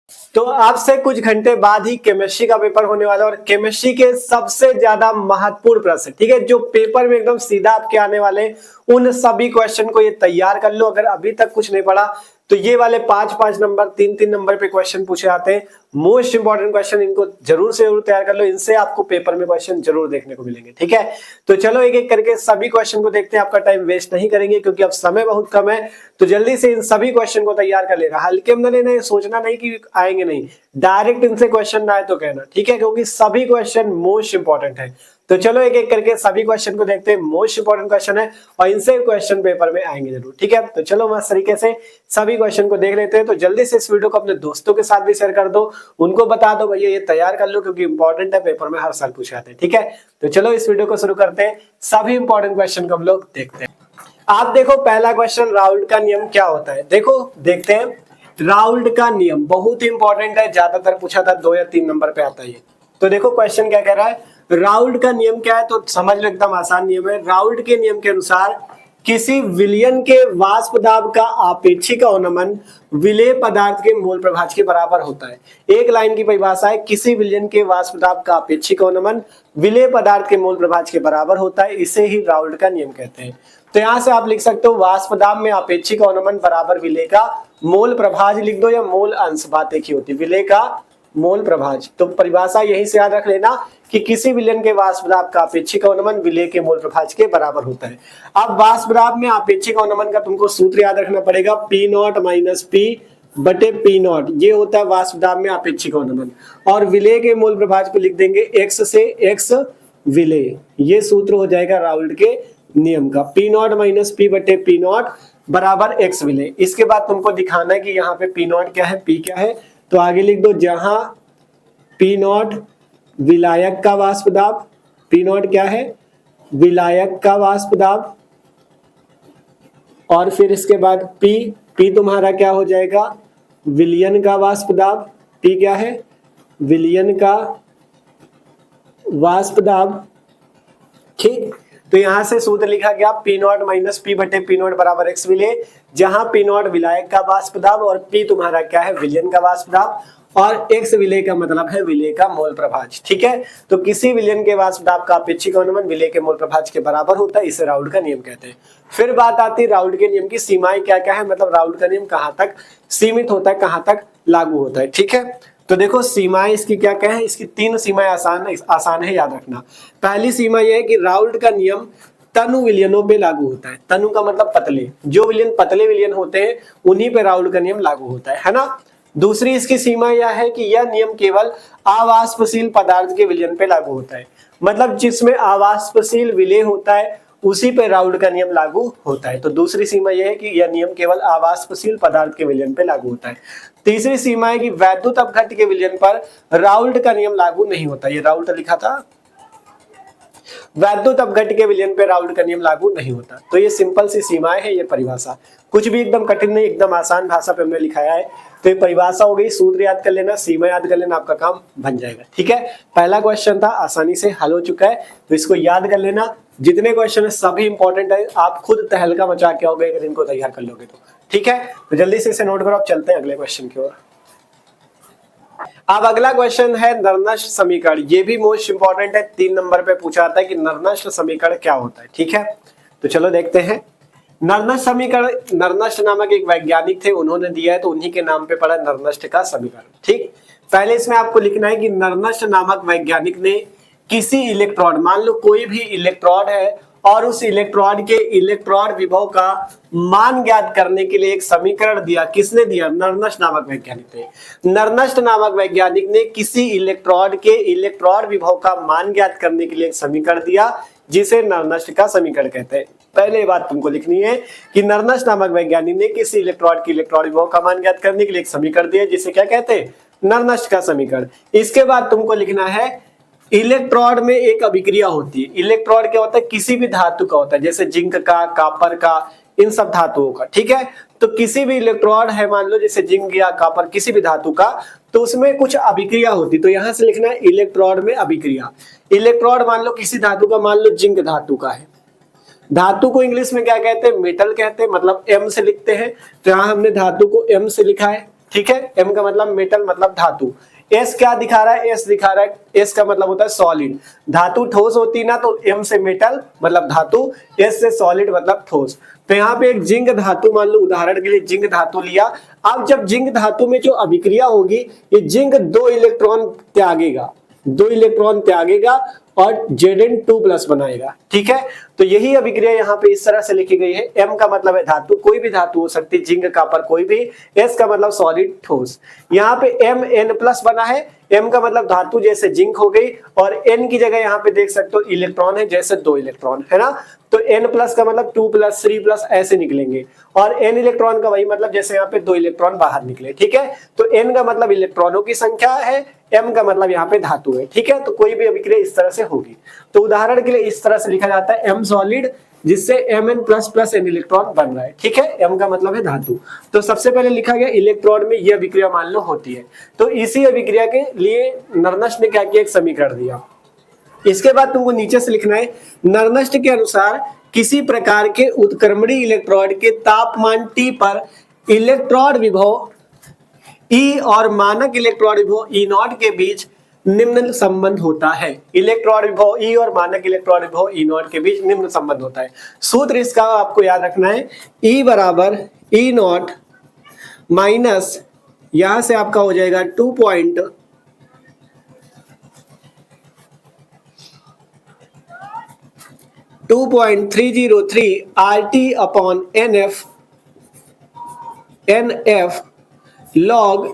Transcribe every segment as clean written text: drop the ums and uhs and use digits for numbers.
तो आपसे कुछ घंटे बाद ही केमिस्ट्री का पेपर होने वाला है और केमिस्ट्री के सबसे ज्यादा महत्वपूर्ण प्रश्न, ठीक है, जो पेपर में एकदम सीधा आपके आने वाले, उन सभी क्वेश्चन को ये तैयार कर लो। अगर अभी तक कुछ नहीं पढ़ा तो ये वाले 5-5 नंबर 3-3 नंबर पे क्वेश्चन पूछे आते हैं, मोस्ट इंपॉर्टेंट क्वेश्चन, इनको जरूर से जरूर तैयार कर लो। इनसे आपको पेपर में क्वेश्चन जरूर देखने को मिलेंगे, ठीक है। तो चलो एक एक करके सभी क्वेश्चन को देखते हैं, आपका टाइम वेस्ट नहीं करेंगे क्योंकि अब समय बहुत कम है। तो जल्दी से इन सभी क्वेश्चन को तैयार कर लेना, हल्के में लेना, सोचना नहीं कि आएंगे नहीं, डायरेक्ट इनसे क्वेश्चन ना आए तो कहना, ठीक है, क्योंकि सभी क्वेश्चन मोस्ट इंपॉर्टेंट है। तो चलो एक एक करके सभी क्वेश्चन को देखते हैं, मोस्ट इंपॉर्टेंट क्वेश्चन है और इनसे क्वेश्चन पेपर में आएंगे जरूर, ठीक है। तो चलो मस्त तरीके से सभी क्वेश्चन को देख लेते हैं। तो जल्दी से इस वीडियो को अपने दोस्तों के साथ भी शेयर कर दो, उनको बता दो भैया ये तैयार कर लो क्योंकि इंपॉर्टेंट है, पेपर में हर साल पूछे जाते हैं, ठीक है। तो चलो इस वीडियो को शुरू करते हैं, सभी इंपॉर्टेंट क्वेश्चन को हम लोग देखते हैं। आप देखो पहला क्वेश्चन, राउल्ट का नियम क्या होता है, देखो देखते हैं। राउल्ट का नियम बहुत ही इंपॉर्टेंट है, ज्यादातर पूछा था 2 या 3 नंबर पे आता है ये। तो देखो क्वेश्चन क्या कह रहा है, राउल्ट का नियम क्या है, तो समझ लो एकदम आसान नियम है। राउल्ट के नियम के अनुसार किसी विलयन के वाष्प दाब का आपेक्षिक अवनमन विलेय पदार्थ के मोल प्रभाज के बराबर होता है। एक लाइन की परिभाषा है, किसी विलयन के वाष्प दाब का आपेक्षिक अवनमन विलेय पदार्थ के मोल प्रभाज के बराबर होता है, इसे ही राउल्ट का नियम कहते हैं। तो यहां से आप लिख सकते हो वाष्प दाब में आपेक्षिक अवनमन बराबर विलेय का मोल प्रभाज लिख दो, या मोल अंश, बात एक ही होती है, विलेय का मोल प्रभाज। तो परिभाषा यहीं से याद रख लेना कि किसी विलयन के वाष्प दाब का आपेक्षिक अवनमन विलेय के मोल प्रभाज के बराबर होता है। अब वाष्प दाब में आपेक्षिक अवनमन का तुमको सूत्र याद रखना पड़ेगा, पी नॉट माइनस पी बटे पी नॉट, ये होता है वाष्प दाब में आपेक्षिक अवनमन। और विलेय के मोल प्रभाज को लिख देंगे एक्स से एक्स विलेय, ये सूत्र हो जाएगा राउल्ट के नियम का, पी नॉट माइनस पी बटे पी नॉट बराबर एक्स विलेय। इसके बाद तुमको दिखाना है कि यहाँ पे पी नॉट क्या है, पी क्या है, तो आगे लिख दो, जहां पी नॉट विलायक का वाष्प दाब, पी नॉट क्या है, विलायक का वाष्प दाब, और फिर इसके बाद पी तुम्हारा क्या हो जाएगा, विलयन का वाष्प दाब, पी क्या है, विलयन का वाष्प दाब, ठीक। तो यहां से सूत्र लिखा गया पी नॉट माइनस पी बटे पी नॉट बराबर एक्स विलेय, जहां पी नॉट विलायक का वाष्प दाब और पी तुम्हारा क्या है, विलयन का वाष्प दाब, और एक्स विलेय का मतलब है विलेय का मोल प्रभाज, ठीक है। तो किसी विलयन के वाष्प दाब का आपेक्षिक अवनमन विलेय के मोल प्रभाज के बराबर होता है, इसे राउल्ट का नियम कहते हैं। फिर बात आती है राउल्ट के नियम की सीमाएं क्या क्या है, मतलब राउल्ट का नियम कहां तक सीमित होता है, कहां तक लागू होता है, ठीक है। तो देखो सीमाएं इसकी क्या क्या है, इसकी 3 सीमाएं आसान है याद रखना। पहली सीमा यह है कि राउल्ट का नियम तनु विलयनों पे लागू होता है, तनु का मतलब पतले, जो विलयन पतले विलयन होते हैं उन्हीं पे राउल्ट का नियम लागू होता है ना। दूसरी इसकी सीमा यह है कि यह नियम केवल अवाष्पशील पदार्थ के विलयन पे लागू होता है, मतलब जिसमें अवाष्पशील विलेय होता है उसी पे राउल्ट का नियम लागू होता है। तो दूसरी सीमा यह है कि यह नियम केवल अवाष्पशील पदार्थ के विलयन पे लागू होता है। तीसरी सीमा है कि वैद्युत अपघट्य के विलयन पर राउल्ट का नियम लागू नहीं होता, ये राउल्ट लिखा था, वैद्युत अपघट्य के विलयन पे राउल्ट का नियम लागू नहीं होता। तो ये सिंपल सी सीमाएं है, ये परिभाषा, कुछ भी एकदम कठिन नहीं, एकदम आसान भाषा पे हमने लिखाया है। तो ये परिभाषा हो गई, सूत्र याद कर लेना, सीमा याद कर लेना, आपका काम बन जाएगा, ठीक है। पहला क्वेश्चन था, आसानी से हल हो चुका है, तो इसको याद कर लेना। जितने क्वेश्चन है सभी इंपॉर्टेंट है, आप खुद तहलका मचा के आओगे अगर इनको तैयार कर लोगे तो, ठीक है। तो जल्दी से इसे नोट करो, आप चलते हैं अगले क्वेश्चन की ओर। अब अगला क्वेश्चन है नरनष्ट समीकरण, ये भी मोस्ट इंपॉर्टेंट है, 3 नंबर पे पूछा जाता है कि नरनष्ट समीकरण क्या होता है, ठीक है। तो चलो देखते हैं। नरनष्ट समीकरण, नरनष्ट नामक एक वैज्ञानिक थे, उन्होंने दिया है तो उन्हीं के नाम पे पड़ा नरनष्ट का समीकरण, ठीक। पहले इसमें आपको लिखना है कि नरनष्ट नामक वैज्ञानिक ने किसी इलेक्ट्रॉन, मान लो कोई भी इलेक्ट्रॉन है और उस इलेक्ट्रॉन के इलेक्ट्रॉन विभव का मान ज्ञात करने के लिए एक समीकरण दिया। किसने दिया, नरनष्ट नामक वैज्ञानिक थे। नरनष्ट नामक वैज्ञानिक ने किसी इलेक्ट्रॉन के इलेक्ट्रॉन विभव का मान ज्ञात करने के लिए एक समीकरण दिया, जिसे नरनष्ट का समीकरण कहते हैं। पहले बात तुमको लिखनी है कि नरनष्ट नामक वैज्ञानिक ने किसी इलेक्ट्रॉन के इलेक्ट्रॉन विभव का मान ज्ञात करने के लिए एक समीकरण दिया, जिसे क्या कहते हैं, नरनष्ट का समीकरण। इसके बाद तुमको लिखना है इलेक्ट्रॉन में एक अभिक्रिया होती है। इलेक्ट्रॉन क्या होता है, किसी भी धातु का होता है, जैसे जिंक का, कॉपर का, इन सब धातुओं का, ठीक है। तो किसी भी इलेक्ट्रॉन है, मान लो जैसे जिंक या कॉपर, किसी भी धातु का, तो उसमें कुछ अभिक्रिया होती है। तो यहां से लिखना है इलेक्ट्रॉन में अभिक्रिया। इलेक्ट्रॉन मान लो किसी धातु का, मान लो जिंक धातु का है, धातु को इंग्लिश में क्या कहते हैं, मेटल कहते हैं, मतलब एम से लिखते हैं। तो यहां हमने धातु को एम से लिखा है, ठीक है, M का मतलब मेटल मतलब धातु। S क्या दिखा रहा है, S दिखा रहा है, S का मतलब होता है सॉलिड। धातु ठोस होती ना तो M से मेटल मतलब धातु, S से सॉलिड मतलब ठोस। तो यहाँ पे एक जिंक धातु मान लो, उदाहरण के लिए जिंक धातु लिया। अब जब जिंक धातु में जो अभिक्रिया होगी, ये जिंक 2 इलेक्ट्रॉन त्यागेगा, 2 इलेक्ट्रॉन त्यागेगा और Zn2+ बनाएगा। ठीक है, तो यही अभिक्रिया यहाँ पे इस तरह से लिखी गई है। M का मतलब है धातु, कोई भी धातु हो सकती है, जिंक कॉपर कोई भी। S का मतलब सॉलिड ठोस। यहाँ पे Mn+ बना है, M का मतलब धातु जैसे जिंक हो गई, और N की जगह यहाँ पे देख सकते हो इलेक्ट्रॉन है, जैसे 2 इलेक्ट्रॉन है ना, तो N+ का मतलब 2+, 3+ ऐसे निकलेंगे, और N इलेक्ट्रॉन का वही मतलब जैसे यहाँ पे 2 इलेक्ट्रॉन बाहर निकले। ठीक है, तो N का मतलब इलेक्ट्रॉनों की संख्या है, M का मतलब यहाँ पे धातु है। ठीक है, तो कोई भी अभिक्रिया इस तरह से होगी। तो उदाहरण के लिए इस तरह से लिखा जाता है M सॉलिड, जिससे Mn++ N इलेक्ट्रॉन बन रहा है। ठीक है, M का मतलब है धातु। तो सबसे पहले लिखा गया इलेक्ट्रॉन में ये अभिक्रिया मान लो होती है, तो इसी अभिक्रिया के लिए नर्नस्ट ने क्या किया, एक समीकरण दिया। इसके बाद तुमको नीचे से लिखना है, नर्नस्ट के अनुसार किसी प्रकार के उत्क्रमणी इलेक्ट्रोड के तापमान T पर इलेक्ट्रोड विभव E और मानक इलेक्ट्रोड विभव E0 के बीच निम्न संबंध होता है। इलेक्ट्रोड विभव E और मानक इलेक्ट्रोड विभव E0 के बीच निम्न संबंध होता है। सूत्र इसका आपको याद रखना है, E बराबर E0 माइनस, यहां से आपका हो जाएगा 2.303 RT upon NF log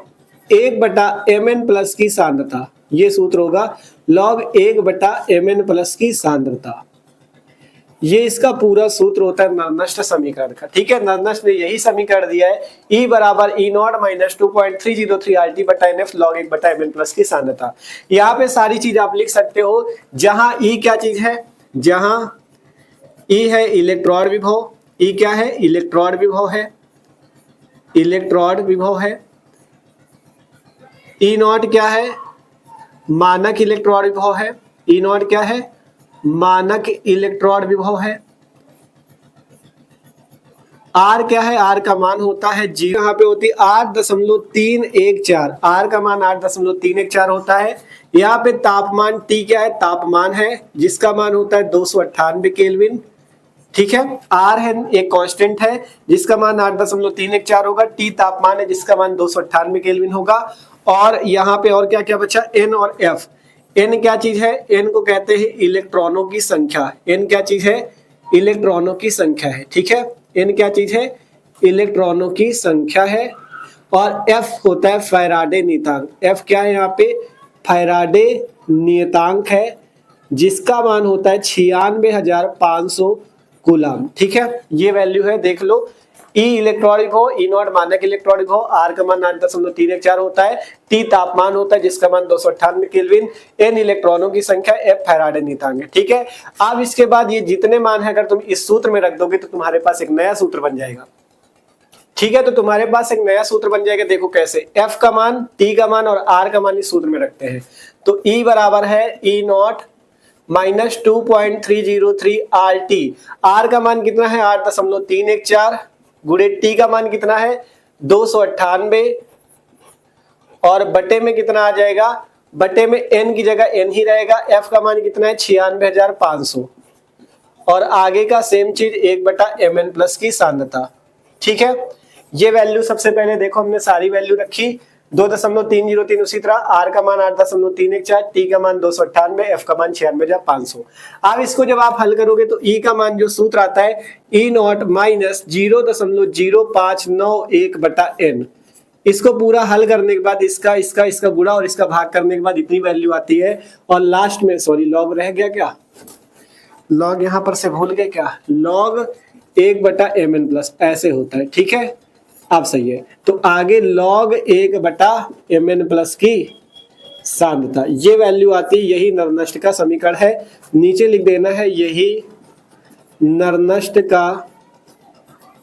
1/Mn+ की सांद्रता। ये सूत्र होगा log 1/Mn+ की सांद्रता। ये इसका पूरा सूत्र होता है नर्नस्ट समीकरण का। ठीक है, नर्नस्ट ने यही समीकरण दिया है, E बराबर E0 minus 2.303 RT/NF log 1/Mn+ की सांद्रता। यहाँ पे सारी चीज आप लिख सकते हो, जहां E क्या चीज है, जहां E है इलेक्ट्रॉड विभव, E क्या है, इलेक्ट्रॉड विभव है, इलेक्ट्रॉड विभव है। E0 क्या है, मानक इलेक्ट्रॉड विभव है। E0 क्या है, मानक इलेक्ट्रॉड विभव है। R क्या है, R का मान होता है 0, यहाँ पे होती है 8.314, R का मान 8.314 होता है। यहाँ पे तापमान T क्या है, तापमान है जिसका मान होता है 298 केल्विन। ठीक है, R है एक कांस्टेंट है जिसका मान 8.314 होगा, T तापमान है जिसका मान 298 केल्विन होगा, और यहाँ पे और क्या क्या बचा, N और F। N क्या चीज है, N को कहते हैं इलेक्ट्रॉनों की संख्या। N क्या चीज है, इलेक्ट्रॉनों की संख्या है। ठीक है, N क्या चीज है, इलेक्ट्रॉनों की संख्या है। और F होता है फैराडे नियतांक। F क्या है, यहाँ पे फैराडे नियतांक है जिसका मान होता है 96,500 कूलम। ठीक है, ये वैल्यू है, देख लो। E इलेक्ट्रॉड विभव, E0 मानक इलेक्ट्रॉड विभव, R का मान 8.314 होता है, T तापमान होता है जिसका मान 298 केल्विन, N इलेक्ट्रॉनों की संख्या, F फैराडे नियतांक है। ठीक है, अब इसके बाद ये जितने मान है अगर तुम इस सूत्र में रख दोगे तो तुम्हारे पास एक नया सूत्र बन जाएगा। ठीक है, तो तुम्हारे पास एक नया सूत्र बन जाएगा। देखो कैसे, F का मान, T का मान और R का मान इस सूत्र में रखते हैं। तो E बराबर है E0 माइनस 2.303 RT। R का मान कितना है, 8.314, गुणे T का मान कितना है 298, और बटे में कितना आ जाएगा, बटे में N की जगह N ही रहेगा। F का मान कितना है 96,500, और आगे का सेम चीज 1/Mn+ की सांद्रता। ठीक है, ये वैल्यू सबसे पहले देखो हमने सारी वैल्यू रखी, 2.303, उसी तरह R का मान 8.314, T का मान 298, F का मान 96,500। अब इसको जब आप हल करोगे तो E का मान जो सूत्र आता है E0 माइनस 0.0591/N। इसको पूरा हल करने के बाद इसका इसका इसका गुणा और इसका भाग करने के बाद इतनी वैल्यू आती है, और लास्ट में सॉरी लॉग रह गया क्या, लॉग यहां पर से भूल गए क्या, लॉग 1/Mn+ ऐसे होता है। ठीक है, अब सही है, तो आगे log 1/Mn+ की सांद्रता, ये वैल्यू आती है, यही नर्नस्ट का समीकरण है। नीचे लिख देना है यही नर्नस्ट का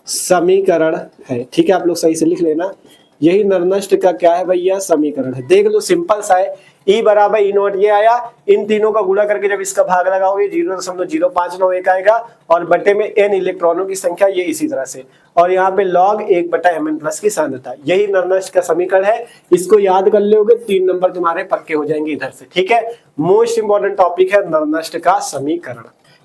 समीकरण है। ठीक है, आप लोग सही से लिख लेना, यही नरनष्ट का क्या है भैया, समीकरण है। देख लो सिंपल सा है, E बराबर ई नॉट ये आया, इन तीनों का गुणा करके जब इसका भाग लगाओगे 0.0591 आएगा, और बटे में n इलेक्ट्रॉनों की संख्या ये इसी तरह से, और यहाँ पे log 1/mn+ की सांद्रता, यही नरनष्ट का समीकरण है। इसको याद कर लोगे 3 नंबर तुम्हारे पक्के हो जाएंगे इधर से, ठीक है। मोस्ट इंपॉर्टेंट टॉपिक है नरनष्ट का समीकरण,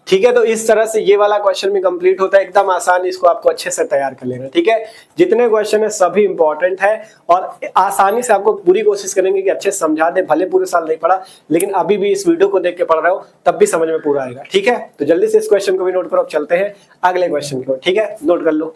ठीक है। तो इस तरह से ये वाला क्वेश्चन भी कंप्लीट होता है, एकदम आसान, इसको आपको अच्छे से तैयार कर लेना, ठीक है। जितने क्वेश्चन है सभी इंपॉर्टेंट है, और आसानी से आपको पूरी कोशिश करेंगे कि अच्छे से समझा दे, भले पूरे साल नहीं पढ़ा लेकिन अभी भी इस वीडियो को देख के पढ़ रहे हो तब भी समझ में पूरा आएगा, ठीक है। तो जल्दी से इस क्वेश्चन को भी नोट करो, अब चलते हैं अगले क्वेश्चन की ओर, ठीक है, नोट कर लो।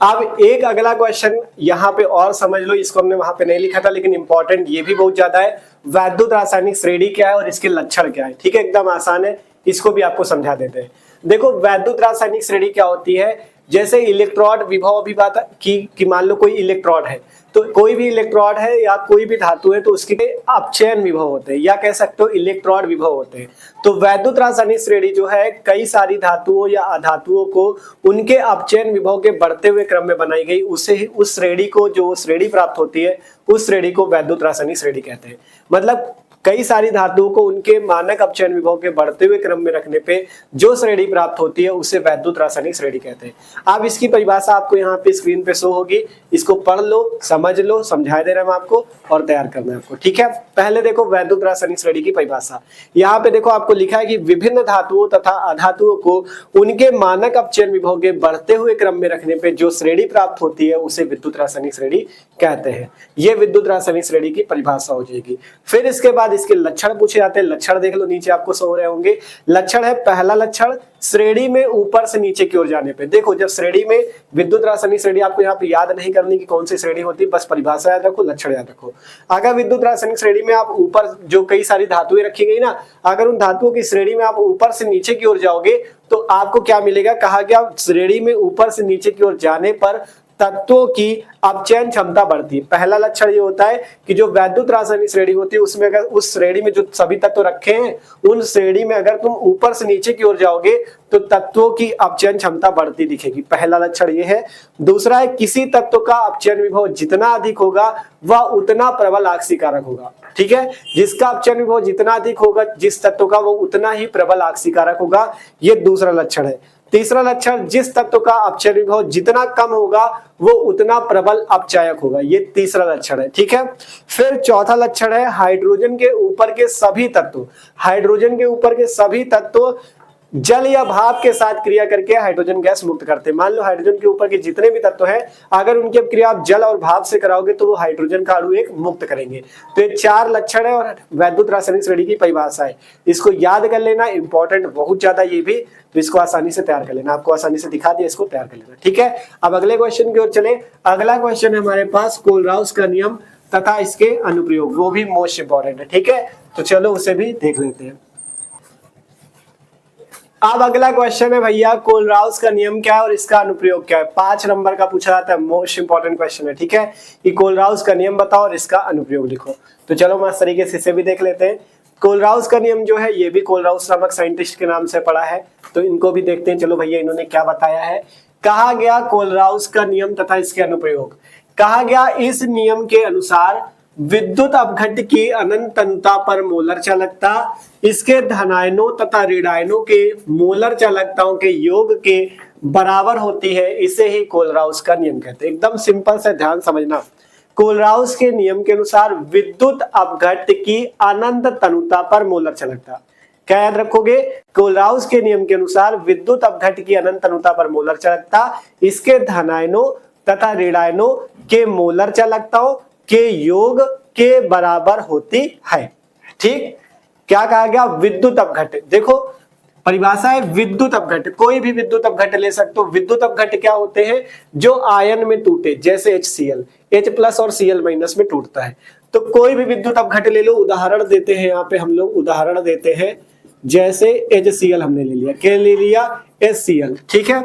अब एक अगला क्वेश्चन यहाँ पे और समझ लो, इसको हमने वहां पे नहीं लिखा था लेकिन इंपॉर्टेंट ये भी बहुत ज्यादा है। वैद्युत रासायनिक श्रेणी क्या है और इसके लक्षण क्या है, ठीक है, एकदम आसान है, इसको भी आपको समझा देते हैं। देखो वैद्युत रासायनिक श्रेणी क्या होती है, जैसे इलेक्ट्रोड विभव भी बात कि मान लो कोई इलेक्ट्रोड है, तो कोई भी इलेक्ट्रोड है या कोई भी धातु है तो उसके अपचयन विभव होते हैं, या कह सकते हो इलेक्ट्रोड विभव होते हैं। तो वैद्युत रासायनिक श्रेणी जो है कई सारी धातुओं या अधातुओं को उनके अपचयन विभव के बढ़ते हुए क्रम में बनाई गई, उसे ही उस श्रेणी को, जो श्रेणी प्राप्त होती है उस श्रेणी को वैद्युत रासायनिक श्रेणी कहते हैं। मतलब कई सारी धातुओं को उनके मानक अपचयन विभव के बढ़ते हुए क्रम में रखने पे जो श्रेणी प्राप्त होती है उसे वैद्युत रासायनिक श्रेणी कहते हैं। अब इसकी परिभाषा आपको यहाँ पे स्क्रीन पे शो होगी, इसको पढ़ लो, समझ लो, समझा दे रहे हैं आपको और तैयार करना है आपको, ठीक है। पहले देखो वैद्युत रासायनिक श्रेणी की परिभाषा, यहाँ पे देखो आपको लिखा है कि विभिन्न धातुओं तथा अधातुओं को उनके मानक अपचयन विभव के बढ़ते हुए क्रम में रखने पे जो श्रेणी प्राप्त होती है उसे विद्युत रासायनिक श्रेणी कहते हैं। ये विद्युत रासायनिक श्रेणी की परिभाषा हो जाएगी। फिर इसके बाद इसके लक्षण पूछे जाते हैं। लक्षण देख लो, नीचे आपको सो रहे होंगे। लक्षण है, पहला लक्षण श्रेणी में ऊपर से नीचे की ओर जाने पे। देखो जब श्रेणी में विद्युत रासायनिक श्रेणी, आपको यहाँ पे याद नहीं करनी कि कौन सी श्रेणी होती है, बस परिभाषा याद रखो, लक्षण याद रखो। अगर विद्युत रासायनिक श्रेणी में आप ऊपर, जो कई सारी धातुएं रखी गई ना, अगर उन धातुओं की श्रेणी में आप ऊपर से नीचे की ओर जाओगे तो आपको क्या मिलेगा, कहा गया श्रेणी में ऊपर से नीचे की ओर जाने पर तत्वों की अपचयन क्षमता बढ़ती है। पहला लक्षण ये होता है कि जो वैद्युत रासायनिक श्रेणी होती है उसमें अगर उस श्रेणी में जो सभी तत्व रखे हैं उन श्रेणी में अगर तुम ऊपर से नीचे की ओर जाओगे तो तत्वों की अपचयन क्षमता बढ़ती दिखेगी। पहला लक्षण ये है। दूसरा है, किसी तत्व का अपचयन विभव जितना अधिक होगा वह उतना प्रबल आक्सीकारक होगा, ठीक है। जिसका अपचयन विभव जितना अधिक होगा जिस तत्व का, वो उतना ही प्रबल आक्सीकारक होगा, ये दूसरा लक्षण है। तीसरा लक्षण, जिस तत्व का अपचयन विभव जितना कम होगा वो उतना प्रबल अपचायक होगा, ये तीसरा लक्षण है, ठीक है। फिर चौथा लक्षण है, हाइड्रोजन के ऊपर के सभी तत्व, हाइड्रोजन के ऊपर के सभी तत्व जल या भाप के साथ क्रिया करके हाइड्रोजन गैस मुक्त करते हैं। मान लो हाइड्रोजन के ऊपर के जितने भी तत्व हैं, अगर उनकी क्रिया आप जल और भाप से कराओगे तो वो हाइड्रोजन का अणु एक मुक्त करेंगे। तो ये 4 लक्षण है और वैद्युत रासायनिक श्रेणी की परिभाषा है। इसको याद कर लेना, इंपॉर्टेंट बहुत ज्यादा ये भी, तो इसको आसानी से तैयार कर लेना। आपको आसानी से दिखा दिया, इसको तैयार कर लेना, ठीक है। अब अगले क्वेश्चन की ओर चले। अगला क्वेश्चन है हमारे पास कोलराउस का नियम तथा इसके अनुप्रयोग, वो भी मोस्ट इंपॉर्टेंट है, ठीक है। तो चलो उसे भी देख लेते हैं। अब अगला क्वेश्चन है भैया, कोलराउस का नियम क्या है और इसका अनुप्रयोग क्या है। 5 नंबर का पूछा जाता है, मोस्ट इंपॉर्टेंट क्वेश्चन है, ठीक है। कि कोलराउस का नियम बताओ और इसका अनुप्रयोग लिखो। तो चलो मैं इस तरीके से इसे भी देख लेते हैं। कोलराउस का नियम जो है ये भी कोलराउस नामक साइंटिस्ट के नाम से पढ़ा है, तो इनको भी देखते हैं। चलो भैया इन्होंने क्या बताया है। कहा गया कोलराउस का नियम तथा इसके अनुप्रयोग। कहा गया इस नियम के अनुसार विद्युत अपघट्य की अनंत अनुता पर मोलर चालकता इसके धनायनों तथा ऋणायनों के मोलर चालकताओं के योग के बराबर होती है, इसे ही कोलराउस का नियम कहते हैं। एकदम सिंपल से ध्यान समझना। कोलराउस के नियम के अनुसार विद्युत अपघट्य की अनंत तनुता पर मोलर चालकता, क्या याद रखोगे, कोलराउस के नियम के अनुसार विद्युत अपघट्य की अनंत तनुता पर मोलर चालकता इसके धनायनों तथा ऋणायनों के मोलर चालकताओं के योग के बराबर होती है, ठीक। क्या कहा गया, विद्युत अपघट्य। देखो परिभाषा है विद्युत अपघट्य, कोई भी विद्युत अपघट्य ले सकते हो। विद्युत अपघट्य क्या होते हैं, जो आयन में टूटे, जैसे HCl, H+ और Cl- में टूटता है। तो कोई भी विद्युत अपघट्य ले लो। उदाहरण देते हैं, यहाँ पे हम लोग उदाहरण देते हैं, जैसे HCl हमने ले लिया, क्या ले लिया, HCl, ठीक है।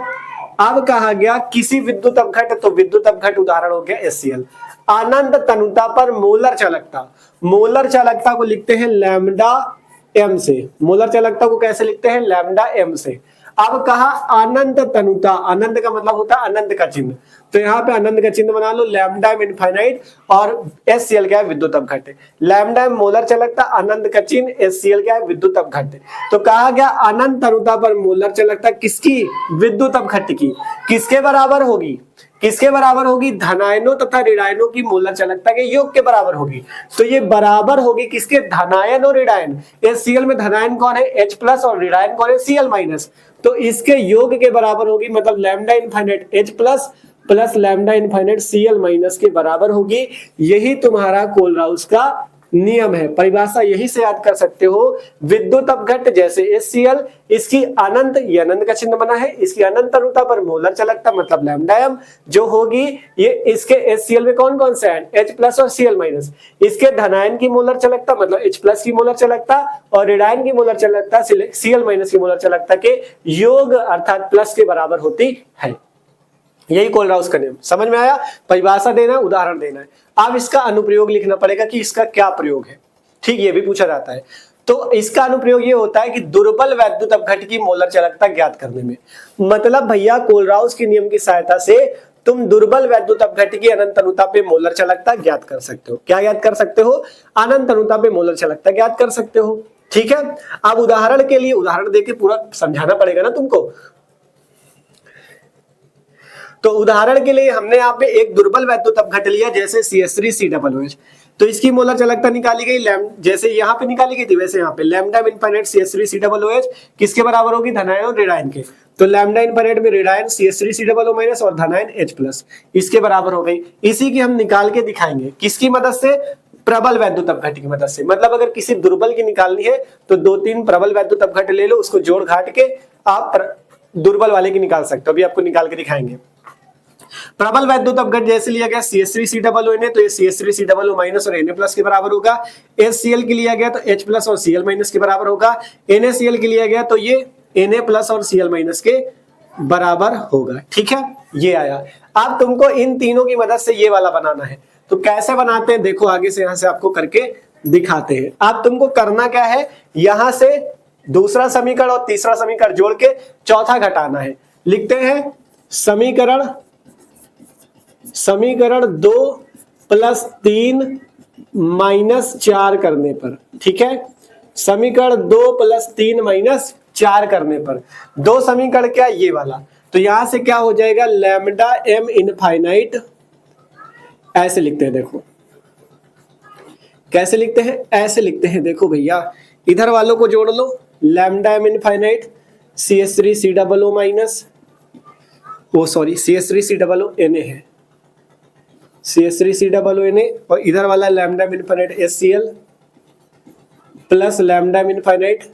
अब कहा गया किसी विद्युत अपघट्य, तो विद्युत अपघट्य उदाहरण हो गया HCl। अनंत तनुता पर मोलर चालकता, मोलर चालकता को लिखते हैं लैम्डा m से। मोलर चालकता को कैसे लिखते हैं, लैम्डा m से। अब कहा अनंत तनुता, अनंत का मतलब होता है अनंत का चिन्ह, तो यहाँ पे अनंत का चिन्ह बना लो, लैम्डा इनफाइनाइट और HCl क्या है, विद्युत अपघट्य। लैम्डा मोलर चालकता, अनंत का चिन्ह, HCl क्या है, विद्युत अपघट्य। तो कहा गया अनंत तनुता पर मोलर चालकता किसकी, विद्युत अपघट्य की, किसके बराबर होगी, किसके बराबर होगी, धनायनों तथा ऋणायनों की मोलर चालकता के योग के बराबर होगी। तो ये बराबर होगी किसके, धनायन और ऋणायन। HCl में धनायन कौन है, H प्लस, और ऋणायन कौन है, Cl माइनस। तो इसके योग के बराबर होगी, मतलब lambda infinite H plus plus lambda infinite Cl minus के बराबर होगी। यही तुम्हारा कोलराउस का नियम है। परिभाषा यही से याद कर सकते हो, विद्युत अपघट्य जैसे HCl, इसकी अनंत, ये अनंत का चिन्ह बना है, इसकी अनंत तनुता पर मोलर चालकता मतलब लैम्डा m जो होगी, ये इसके HCl में कौन कौन से हैं, H प्लस और Cl माइनस। इसके धनायन की मोलर चालकता मतलब H प्लस की मोलर चालकता और ऋणायन की मोलर चालकता Cl माइनस की मोलर चालकता के योग अर्थात प्लस के बराबर होती है। यही कोलराउस का नियम, समझ में आया। परिभाषा देना, उदाहरण देना है। अब इसका अनुप्रयोग लिखना पड़ेगा कि इसका क्या प्रयोग है, ठीक, ये भी पूछा जाता है। तो इसका अनुप्रयोग ये होता है कि दुर्बल वैद्युत अपघट्य की मोलर चालकता ज्ञात करने में, मतलब भैया कोलराउस के नियम की सहायता से तुम दुर्बल वैद्युत अपघट्य की अनंत तनुता पे मोलर चालकता ज्ञात कर सकते हो। क्या ज्ञात कर सकते हो, अनंत तनुता पे मोलर चालकता ज्ञात कर सकते हो, ठीक है। अब उदाहरण के लिए, उदाहरण देके पूरा समझाना पड़ेगा ना तुमको। तो उदाहरण के लिए हमने यहाँ पे एक दुर्बल वैद्युत अपघट्य लिया, जैसे CH3COOH, तो इसकी मोलर चालकता निकाली गई, जैसे यहाँ पे निकाली गई थी वैसे यहाँ पे लैम्डा इनफाइनाइट CH3COOH किसके बराबर होगी, धनायन और ऋणायन के। तो लैम्डा इनफाइनाइट में ऋणायन CH3COO माइनस और धनायन H प्लस, इसके बराबर हो गई। इसी की हम निकाल के दिखाएंगे, किसकी मदद से, प्रबल वैद्युत अपघट्य की मदद से। मतलब अगर किसी दुर्बल की निकालनी है तो 2-3 प्रबल वैद्युत अपघट्य ले लो, उसको जोड़ घाट के आप दुर्बल वाले की निकाल सकते हो। अभी आपको निकाल के दिखाएंगे। प्रबल वैद्युत अपघट्य जैसे लिया गया CH3COO Na, तो ये CH3COO माइनस और Na प्लस के बराबर होगा। HCl के लिया गया तो H प्लस और Cl माइनस के बराबर होगा। NaCl के लिया गया तो ये Na प्लस और Cl माइनस के बराबर होगा, ठीक है। ये आया। अब तुमको इन तीनों की मदद से ये वाला बनाना है, तो कैसे बनाते हैं देखो, आगे से यहां से आपको करके दिखाते हैं। अब तुमको करना क्या है, यहां से दूसरा समीकरण और तीसरा समीकरण जोड़ के चौथा घटाना है। लिखते हैं समीकरण 2 प्लस 3 माइनस 4 करने पर, ठीक है। समीकरण 2 प्लस 3 माइनस 4 करने पर, दो समीकरण क्या, ये वाला, तो यहां से क्या हो जाएगा, लैम्डा m इनफाइनाइट, ऐसे लिखते हैं, देखो कैसे लिखते हैं, ऐसे लिखते हैं। देखो भैया, इधर वालों को जोड़ लो, lambda m infinite CH3COO minus, वो सॉरी CH3COO Na है, CH3COO Na, और इधर वाला lambda infinite HCl plus lambda infinite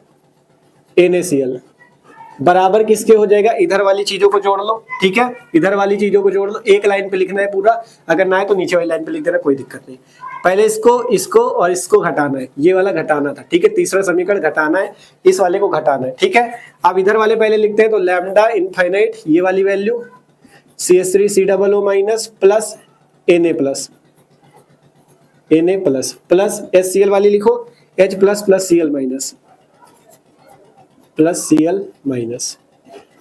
NaCl बराबर किसके हो जाएगा, इधर वाली चीजों को जोड़ लो, ठीक है। इधर वाली चीजों को जोड़ लो, एक लाइन पे लिखना है पूरा, अगर ना है तो नीचे वाली लाइन पे लिख देना, कोई दिक्कत नहीं। पहले इसको और इसको घटाना है, ये वाला घटाना था, ठीक है। तीसरा समीकरण घटाना है, इस वाले को घटाना है, ठीक है। अब इधर वाले पहले लिखते हैं, तो लैम्डा इनफाइनाइट, ये वाली value CH3COO minus plus Na plus plus HCl वाली लिखो, H plus plus Cl minus plus Cl minus,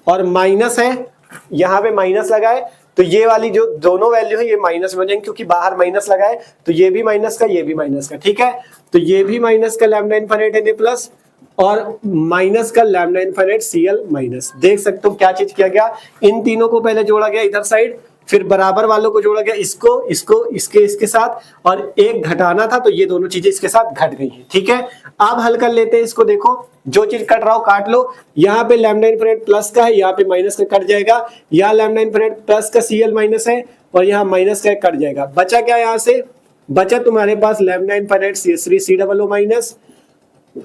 और माइनस है, यहाँ पे माइनस लगाए तो ये वाली जो दोनों वैल्यू है ये माइनस में हो जाएंगे, क्योंकि बाहर माइनस लगाए तो ये भी माइनस का, ये भी माइनस का, ठीक है। तो ये भी माइनस का लैम्डा इनफाइनाइट Na प्लस और माइनस का लैम्डा इनफाइनाइट Cl माइनस। देख सकते हो क्या चीज किया गया, इन तीनों को पहले जोड़ा गया इधर साइड, फिर बराबर वालों को जोड़ा गया, इसको इसके साथ, और एक घटाना था तो ये दोनों चीजें इसके साथ घट गई है, ठीक है। अब हल कर लेते हैं इसको, देखो जो चीज कट रहा हो काट लो। यहाँ पे लैम्डा इनफाइनाइट प्लस का है, यहाँ पे माइनस का कट जाएगा, यहाँ लैम्डा इनफाइनाइट प्लस का Cl माइनस है और यहाँ माइनस का कट जाएगा। बचा क्या, यहाँ से बचा तुम्हारे पास lambda infinite CH3COO minus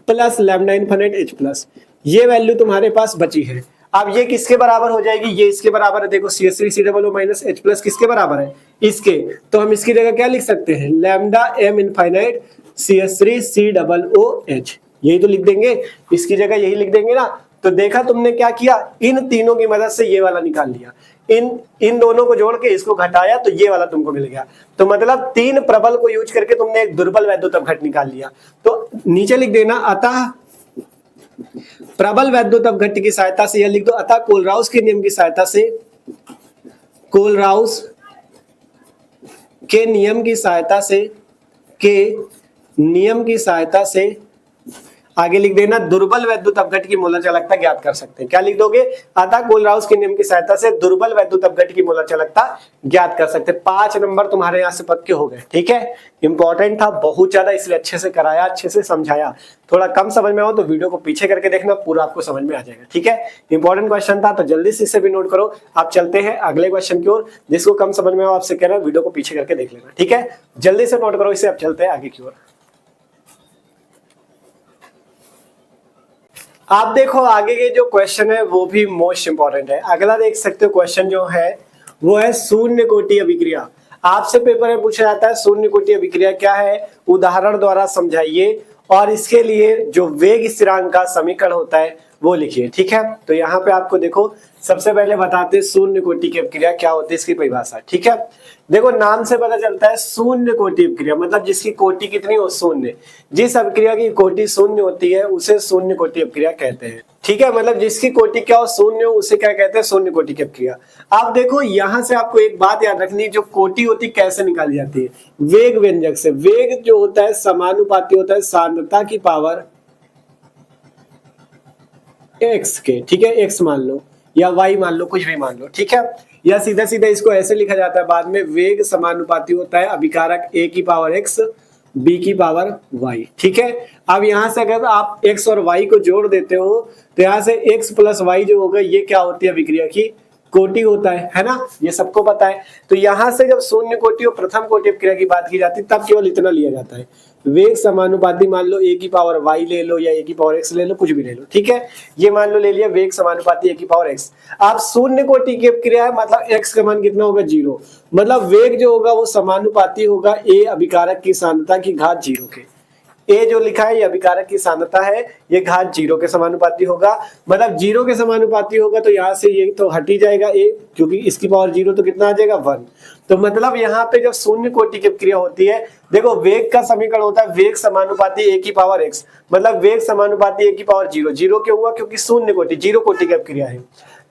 plus lambda infinite H plus, ये वैल्यू तुम्हारे पास बची है। अब ये किसके बराबर हो जाएगी, ये इसके बराबर है। देखो CH3COO माइनस H प्लस किसके बराबर है, इसके, तो हम इसकी जगह क्या लिख सकते हैं, लैम्डा m इनफाइनाइट CH3COOH, यही तो लिख देंगे, इसकी जगह यही लिख देंगे ना। तो देखा तुमने क्या किया, इन तीनों की मदद से ये वाला निकाल लिया, इन दोनों को जोड़ के इसको घटाया तो ये वाला तुमको मिल गया। तो मतलब तीन प्रबल को यूज करके तुमने एक दुर्बल वैद्युत अपघट्य निकाल लिया। तो नीचे लिख देना, अतः प्रबल वैद्युत अपघट्य की सहायता से, यह लिख दो, अतः कोलराउस के नियम की सहायता से, कोलराउस के नियम की सहायता से, के नियम की सहायता से, आगे लिख देना, दुर्बल वैद्युत अपघट्य की मोलर चालकता ज्ञात कर सकते हैं। क्या लिख दोगे? अतः कोलराउस के नियम की सहायता से दुर्बल वैद्युत अपघट्य की मोलर चालकता ज्ञात कर सकते हैं। 5 नंबर तुम्हारे यहाँ से पक्के हो गए। ठीक है, इंपॉर्टेंट था बहुत ज्यादा, इसलिए अच्छे से कराया, अच्छे से समझाया। थोड़ा कम समझ में हो तो वीडियो को पीछे करके देखना, पूरा आपको समझ में आ जाएगा। ठीक है, इंपॉर्टेंट क्वेश्चन था, तो जल्दी से इसे भी नोट करो। आप चलते हैं अगले क्वेश्चन की ओर। जिसको कम समझ में हो आपसे कह रहा हूं वीडियो को पीछे करके देख लेना। ठीक है, जल्दी से नोट करो इसे, अब चलते हैं आगे की ओर। आप देखो आगे के जो क्वेश्चन है वो भी मोस्ट इंपॉर्टेंट है। अगला देख सकते हो क्वेश्चन जो है वो है शून्य कोटि अभिक्रिया। आपसे पेपर में पूछा जाता है शून्य कोटि अभिक्रिया क्या है, उदाहरण द्वारा समझाइए, और इसके लिए जो वेग स्थिरांक का समीकरण होता है वो लिखिए। ठीक है, तो यहाँ पे आपको देखो सबसे पहले बताते हैं शून्य कोटि की अभिक्रिया क्या होती है, इसकी परिभाषा। ठीक है, देखो नाम से पता चलता है शून्य कोटि अभिक्रिया मतलब जिसकी कोटि कितनी हो, शून्य। जिस अभिक्रिया की कोटि शून्य होती है उसे शून्य कोटि अभिक्रिया कहते हैं। ठीक है, मतलब जिसकी कोटि क्या हो, शून्य हो, उसे क्या कहते हैं, शून्य कोटि की अभिक्रिया। आप देखो यहां से आपको एक बात याद रखनी, जो कोटि होती कैसे निकाली जाती है, वेग व्यंजक से। वेग जो होता है समानुपाती होता है सांद्रता की पावर x के। ठीक है, x मान लो या y मान लो, कुछ भी मान लो। ठीक है, या सीधा सीधा इसको ऐसे लिखा जाता है बाद में, वेग समानुपाती होता है अभिकारक a की पावर x b की पावर y। ठीक है, अब यहां से अगर आप x और y को जोड़ देते हो तो यहां से x प्लस y जो होगा ये क्या होती है, अभिक्रिया की कोटि होता है ना, ये सबको पता है। तो यहां से जब शून्य कोटि और प्रथम कोटि अभिक्रिया की बात की जाती है तब केवल इतना लिया जाता है, वेग समानुपाती मान लो a की पावर y ले लो या a की पावर x ले लो, कुछ भी ले लो। ठीक है, ये मान लो ले लिया वेग समानुपाती a की पावर x। आप शून्य कोटि की अभिक्रिया है मतलब x का मान कितना होगा, 0। मतलब वेग जो होगा वो समानुपाती होगा a अभिकारक की सांद्रता की घात 0 के। ए जो लिखा है ये अभिकारक की सांद्रता है, ये घात 0 के समानुपाती होगा। मतलब 0 के समानुपाती होगा तो यहाँ से ये तो हट ही जाएगा ए, क्योंकि इसकी पावर 0 तो कितना आ जाएगा, 1। तो मतलब यहाँ पे जब शून्य कोटि की अभिक्रिया होती है, देखो वेग का समीकरण होता है वेग समानुपाती a की पावर x, मतलब वेग समानुपाती a की पावर 0। 0 क्यों हुआ, क्योंकि शून्य कोटि, 0 कोटि की अभिक्रिया है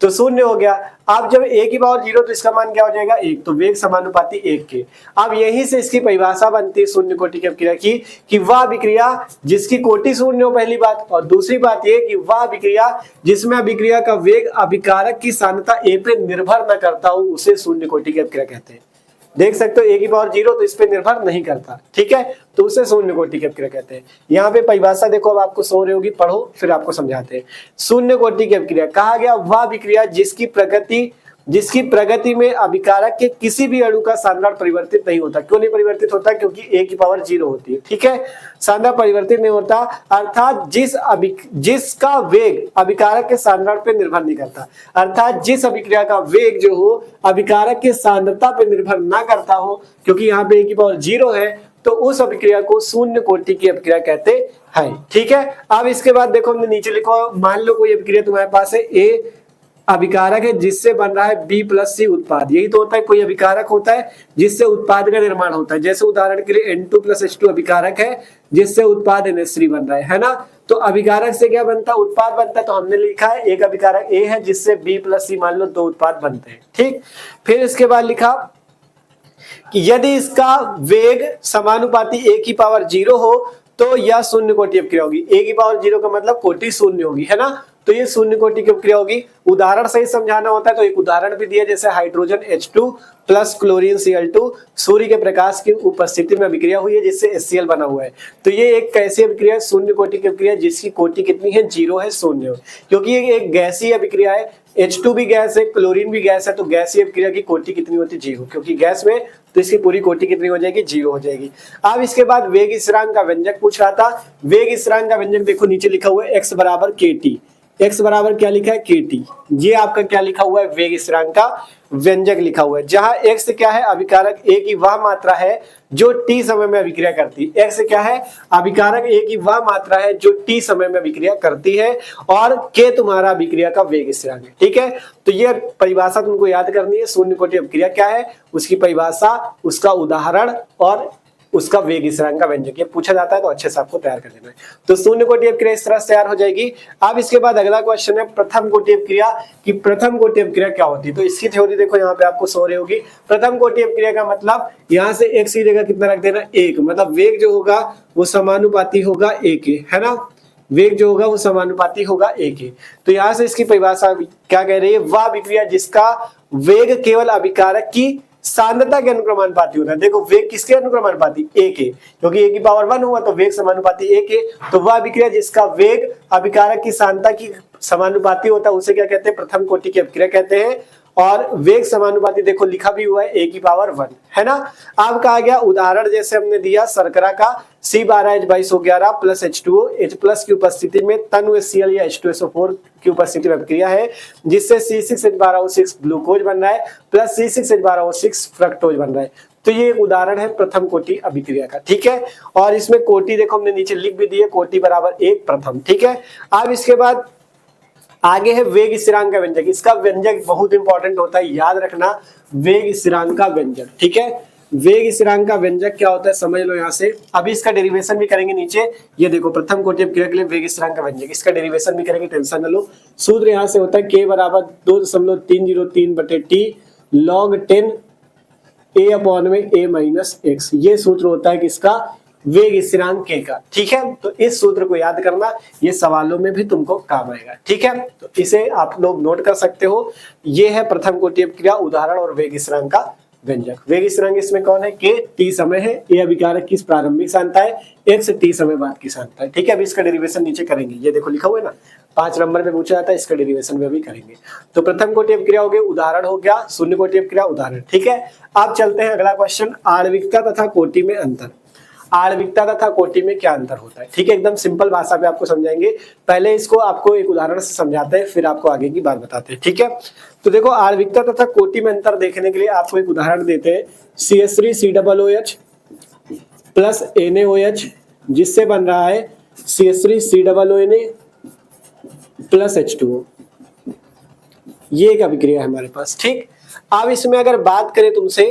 तो शून्य हो गया। अब जब a की पावर 0 तो इसका मान क्या हो जाएगा, 1। तो वेग समानुपाती 1 के। अब यहीं से इसकी परिभाषा बनती है शून्य कोटि की अभिक्रिया की, कि वह अभिक्रिया जिसकी कोटि शून्य हो, पहली बात, और दूसरी बात ये कि वह अभिक्रिया जिसमें अभिक्रिया का वेग अभिकारक की सांद्रता a पे निर्भर न करता हो उसे शून्य कोटि की अभिक्रिया कहते हैं। देख सकते हो a की पावर 0 तो इस पे निर्भर नहीं करता। ठीक है, तो उसे शून्य कोटि की अभिक्रिया कहते हैं। यहाँ पे परिभाषा देखो, अब आपको सो रही होगी, पढ़ो फिर आपको समझाते हैं। शून्य कोटि की अभिक्रिया कहा गया वह अभिक्रिया जिसकी प्रगति में अभिकारक के किसी भी अणु का सांद्रण परिवर्तित नहीं होता। क्यों नहीं परिवर्तित होता, क्योंकि a की पावर 0 होती है। ठीक है, सांद्रण परिवर्तित नहीं होता, अर्थात जिसका वेग अभिकारक के सांद्रण पे निर्भर नहीं करता, अर्थात जिस अभिक्रिया का वेग जो हो अभिकारक के सांद्रता पे निर्भर ना करता हो, क्योंकि यहाँ पे a की पावर 0 है, तो उस अभिक्रिया को शून्य कोटि की अभिक्रिया कहते हैं। ठीक है, अब इसके बाद देखो हमने नीचे लिखो, मान लो कोई अभिक्रिया तुम्हारे पास है, a अभिकारक है जिससे बन रहा है B प्लस C उत्पाद। यही तो होता है, कोई अभिकारक होता है जिससे उत्पाद का निर्माण होता है। जैसे उदाहरण के लिए N2 प्लस H2 अभिकारक है जिससे उत्पाद NH3 बन रहा है ना। तो अभिकारक से क्या बनता है, उत्पाद बनता है। तो हमने लिखा है एक अभिकारक A है जिससे B प्लस C मान लो 2 उत्पाद बनते हैं। ठीक, फिर इसके बाद लिखा कि यदि इसका वेग समानुपाती a की पावर 0 हो तो यह शून्य कोटि अभिक्रिया होगी। a की पावर 0 का मतलब कोटि शून्य होगी, है ना। तो ये शून्य कोटि की अभिक्रिया होगी। उदाहरण से ही समझाना होता है तो एक उदाहरण भी दिया, जैसे hydrogen H2 plus chlorine Cl2 सूर्य के प्रकाश की उपस्थिति में अभिक्रिया हुई है जिससे HCl बना हुआ है। तो ये एक कैसी अभिक्रिया है, शून्य कोटि की अभिक्रिया जिसकी कोटि कितनी है, 0 है, शून्य। क्योंकि ये एक गैसीय अभिक्रिया है, H2 भी गैस है, क्लोरीन भी गैस है, तो गैसीय अभिक्रिया की कोटि कितनी होती है, 0। क्योंकि गैस में तो इसकी पूरी कोटि कितनी हो जाएगी, 0 हो जाएगी। अब इसके बाद वेग स्थिरांक का व्यंजक पूछ रहा था। वेग स्थिरांक का व्यंजक देखो नीचे लिखा हुआ है x बराबर kT। x बराबर क्या लिखा है, kT। ये आपका क्या लिखा हुआ है, वेग स्थिरांक का व्यंजक लिखा हुआ है, जहां x क्या है, अभिकारक a की वह मात्रा है जो t समय में अभिक्रिया करती है। x क्या है, अभिकारक a की वह मात्रा है जो t समय में अभिक्रिया करती है, और k तुम्हारा अभिक्रिया का वेग स्थिरांक है। ठीक है, तो ये परिभाषा तुमको याद करनी है। शून्य कोटि अभिक्रिया क्या है, उसकी परिभाषा, उसका उदाहरण और उसका वेग स्थिरांक का व्यंजक। ये पूछा जाता है तो अच्छे से आपको तैयार कर लेना है। तो शून्य कोटि अपक्रिया इस तरह से तैयार हो जाएगी। अब इसके बाद अगला क्वेश्चन है प्रथम कोटि अपक्रिया, कि प्रथम कोटि अपक्रिया क्या होती है। तो इसकी थ्योरी देखो यहाँ पे आपको सो रही होगी। प्रथम कोटि अपक्रिया का मतलब यहाँ से x की जगह कितना रख देना, 1, मतलब वेग जो होगा वो समानुपाती होगा a के, है ना, वेग जो होगा वो समानुपाती होगा a के। तो यहाँ से इसकी परिभाषा क्या कह रही है, वह अभिक्रिया जिसका वेग केवल अभिकारक की सांद्रता के अनुक्रमानुपाती होता है। देखो वेग किसके अनुक्रमानुपाती, a के, क्योंकि a की पावर 1 हुआ तो वेग समानुपाती a के। तो वह अभिक्रिया जिसका वेग अभिकारक की सांद्रता की समानुपाती होता है उसे क्या कहते हैं, प्रथम कोटि की अपक्रिया कहते हैं। और वेग समानुपाती देखो लिखा भी हुआ है a की पावर 1, है ना। अब कहा गया उदाहरण जैसे हमने दिया शर्करा का C12H22O11 plus H2O H plus की उपस्थिति में तन्व Cl या H2SO4 की उपस्थिति में अपक्रिया है जिससे C6H12O6 ग्लूकोज बन रहा है प्लस C6H12O6 फ्रक्टोज बन रहा है। तो ये एक उदाहरण है प्रथम कोटि अभिक्रिया का, ठीक है। और इसमें कोटि देखो हमने नीचे लिख भी दी है, कोटि बराबर 1 प्रथम, ठीक है। अब इसके बाद आगे है वेग स्थिरांक का व्यंजक। इसका व्यंजक बहुत इंपॉर्टेंट होता है, याद रखना, वेग स्थिरांक का व्यंजक, ठीक है। वेग स्थिरांक का व्यंजक क्या होता है समझ लो यहाँ से। अभी इसका डेरिवेशन भी करेंगे नीचे, ये देखो प्रथम कोटि अपक्रिया के लिए वेग स्थिरांक का व्यंजक, इसका डेरिवेशन भी करेंगे, टेंशन न लो। सूत्र यहाँ से होता है k बराबर 2.303/t log 10 a/a-x। ये सूत्र होता है किसका, वेग स्थिरांक k का, ठीक है। तो इस सूत्र को याद करना, ये सवालों में भी तुमको काम आएगा, ठीक है। तो इसे आप लोग नोट कर सकते हो। ये है प्रथम कोटि अपक्रिया उदाहरण और वेग स्थिरांक का व्यंजक। वेग स्थिरांक इसमें कौन है, k t समय है, a अभिकारक की प्रारंभिक सांद्रता है, x t समय बाद की सांद्रता है, ठीक है। अभी इसका डेरिवेशन नीचे करेंगे, ये देखो लिखा हुआ है ना, 5 नंबर पे पूछा जाता है, इसका डेरिवेशन में भी करेंगे। तो प्रथम कोटि अपक्रिया हो गई, उदाहरण हो गया, शून्य कोटि अपक्रिया उदाहरण, ठीक है। अब चलते हैं अगला क्वेश्चन, आणविकता तथा कोटि में अंतर। आणविकता तथा कोटि में क्या अंतर होता है, ठीक है। एकदम सिंपल भाषा में आपको समझाएंगे। पहले इसको आपको एक उदाहरण से समझाते हैं, फिर आपको आगे की बात बताते हैं, ठीक है। तो देखो आणविकता तथा कोटि में अंतर देखने के लिए आपको एक उदाहरण देते हैं। CH3COOH प्लस NaOH जिससे बन रहा है CH3COONA प्लस H2O। ये एक अभिक्रिया है हमारे पास, ठीक। अब इसमें अगर बात करें तुमसे,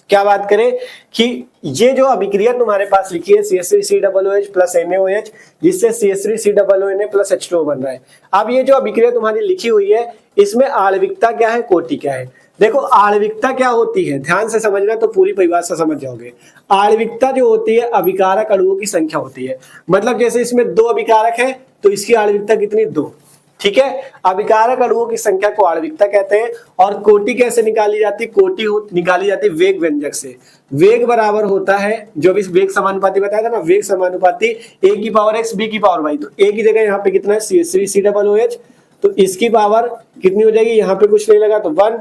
क्या बात करें कि ये जो अभिक्रिया तुम्हारे पास लिखी है CH3COOH प्लस NaOH जिससे CH3COONA प्लस H2O बन रहा है। अब ये जो अभिक्रिया तुम्हारी लिखी हुई है इसमें आणविकता क्या है, कोटि क्या है। देखो आणविकता क्या होती है, ध्यान से समझना तो पूरी परिभाषा समझ जाओगे। आणविकता जो होती है अभिकारक अणुओं की संख्या होती है। मतलब जैसे इसमें 2 अभिकारक है तो इसकी आणविकता कितनी, 2, ठीक है। अभिकारक अणुओं की संख्या को आणविकता कहते हैं। और कोटि कैसे निकाली जाती, कोटि निकाली जाती वेग व्यंजक से। वेग बराबर होता है, जो भी वेग समानुपाती बताया था ना, वेग समानुपाती a की पावर x b की पावर y। तो a की जगह यहाँ पे कितना है CH3COOH, तो इसकी पावर कितनी हो जाएगी, यहाँ पे कुछ नहीं लगा तो 1,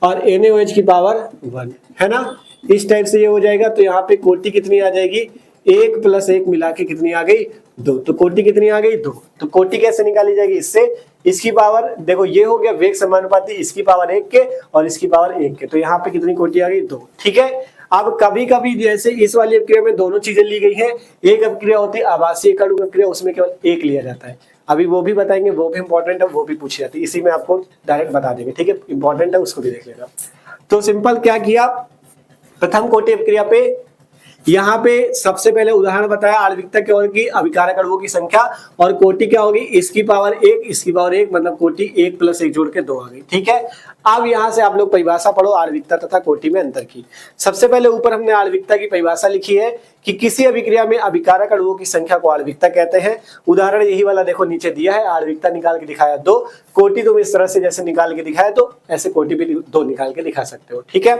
और NaOH की पावर 1, है ना। इस टाइप से ये हो जाएगा। तो यहाँ पे कोटि कितनी आ जाएगी, 1 + 1 मिला के कितनी आ गई, 2। तो कोटि कितनी आ गई, 2। तो कोटि कैसे निकाली जाएगी, इससे इसकी पावर देखो, ये हो गया वेग समानुपाती, इसकी पावर 1 के और इसकी पावर 1 के। तो यहाँ पे कितनी कोटि आ गई, 2, ठीक है। अब कभी कभी जैसे इस वाली अपक्रिया में दोनों चीजें ली गई है। एक अपक्रिया होती है आवासीय कण अपक्रिया, उसमें केवल 1 लिया जाता है। अभी वो भी बताएंगे, वो भी इंपॉर्टेंट है, वो भी पूछी जाती है, इसी में आपको डायरेक्ट बता देंगे, ठीक है। इंपॉर्टेंट है, उसको भी देख लेना। तो सिंपल क्या किया, प्रथम कोटि अपक्रिया पे यहाँ पे सबसे पहले उदाहरण बताया, आणविकता क्या होगी, अभिकारक अणुओं की संख्या, और कोटि क्या होगी, इसकी पावर 1 इसकी पावर 1, मतलब कोटि 1 + 1 जोड़ के 2 आ गई, ठीक है। अब यहाँ से आप लोग परिभाषा पढ़ो आणविकता तथा कोटि में अंतर की। सबसे पहले ऊपर हमने आणविकता की परिभाषा लिखी है कि किसी अभिक्रिया में अभिकारक अणुओं की संख्या को आणविकता कहते हैं। उदाहरण यही वाला देखो नीचे दिया है, आणविकता निकाल के दिखाया 2, कोटि तुम इस तरह से जैसे निकाल के दिखाया तो ऐसे कोटि भी 2 निकाल के दिखा सकते हो, ठीक है।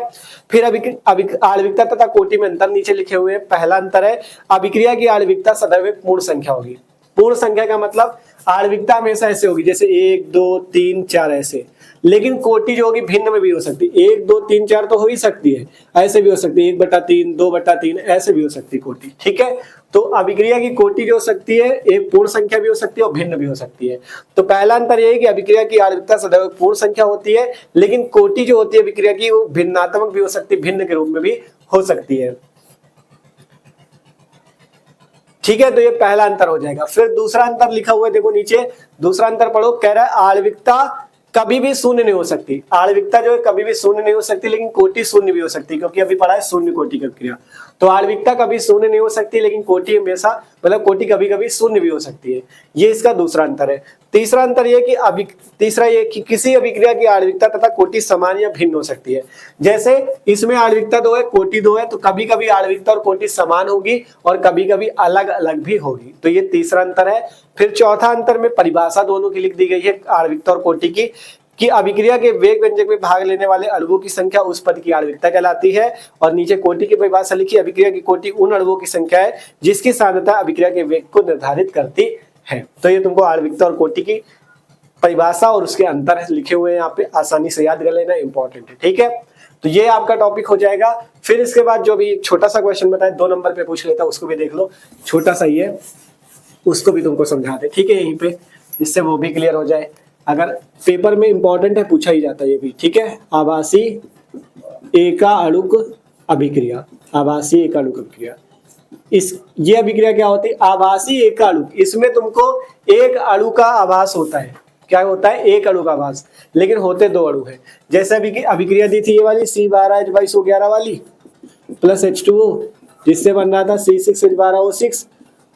फिर आणविकता तथा कोटि में अंतर नीचे लिखे हुए। पहला अंतर है अभिक्रिया की आणविकता सदैव पूर्ण संख्या होगी। पूर्ण संख्या का मतलब आणविकता हमेशा ऐसे होगी जैसे 1 2 3 4 ऐसे, लेकिन कोटि जो होगी भिन्न में भी हो सकती है। 1 2 3 4 तो हो ही सकती है, ऐसे भी हो सकती है 1/3 2/3 ऐसे भी हो सकती है कोटि, ठीक है। तो अभिक्रिया की कोटि जो हो सकती है एक पूर्ण संख्या भी हो सकती है और भिन्न भी हो सकती है। तो पहला अंतर यह है कि अभिक्रिया की आणविकता सदैव पूर्ण संख्या होती है, लेकिन कोटि जो होती है अभिक्रिया की वो भिन्नात्मक भी हो सकती है, भिन्न के रूप में भी हो सकती है, ठीक है। तो ये पहला अंतर हो जाएगा। फिर दूसरा अंतर लिखा हुआ है देखो नीचे, दूसरा अंतर पढ़ो, कह रहा है आणविकता कभी भी शून्य नहीं हो सकती। आणविकता जो है कभी भी शून्य नहीं हो सकती, लेकिन कोटि शून्य भी हो सकती है, क्योंकि अभी पढ़ा है शून्य कोटि की क्रिया। तो आणविकता कभी शून्य नहीं हो सकती, लेकिन कोटि हमेशा, मतलब कोटि कभी कभी शून्य भी हो सकती है। ये इसका दूसरा अंतर है। तीसरा अंतर ये कि तीसरा ये कि किसी अभिक्रिया की आणविकता तथा कोटि समान या भिन्न हो सकती है। जैसे इसमें आणविकता 2 है, कोटि 2 है, तो कभी कभी आणविकता और कोटि समान होगी और कभी कभी अलग अलग भी होगी। तो ये तीसरा अंतर है। फिर चौथा अंतर में परिभाषा दोनों की लिख दी गई है आणविकता और कोटि की, कि अभिक्रिया के वेग व्यंजक में भाग लेने वाले अणुओं की संख्या उस पद की आणविकता कहलाती है। और नीचे कोटि की परिभाषा लिखी, अभिक्रिया की कोटि उन अणुओं की संख्या है जिसकी सांद्रता अभिक्रिया के वेग को निर्धारित करती है। तो ये तुमको आणविकता और कोटि की परिभाषा और उसके अंतर लिखे हुए हैं यहाँ पे, आसानी से याद कर लेना, इंपॉर्टेंट है। ठीक है, तो ये आपका टॉपिक हो जाएगा। फिर इसके बाद जो भी छोटा सा क्वेश्चन बताए 2 नंबर पे पूछ लेता, उसको भी देख लो, छोटा सा ही है, उसको भी तुमको समझा दे। ठीक है, यहीं पे, इससे वो भी क्लियर हो जाए। अगर पेपर में इंपॉर्टेंट है, पूछा ही जाता है ये भी। ठीक है, आभासी एकाणुक अभिक्रिया, आभासी एकाणुक अभिक्रिया, ये अभिक्रिया क्या होती है? आभासी एकाणुक। इसमें तुमको एक अणु का आभास होता है। क्या होता है? एक अणु का आभास, लेकिन होते 2 अणु हैं। जैसे अभी अभिक्रिया दी थी ये वाली C12H22O11 वाली प्लस H2O, जिससे बन रहा था C6H12O6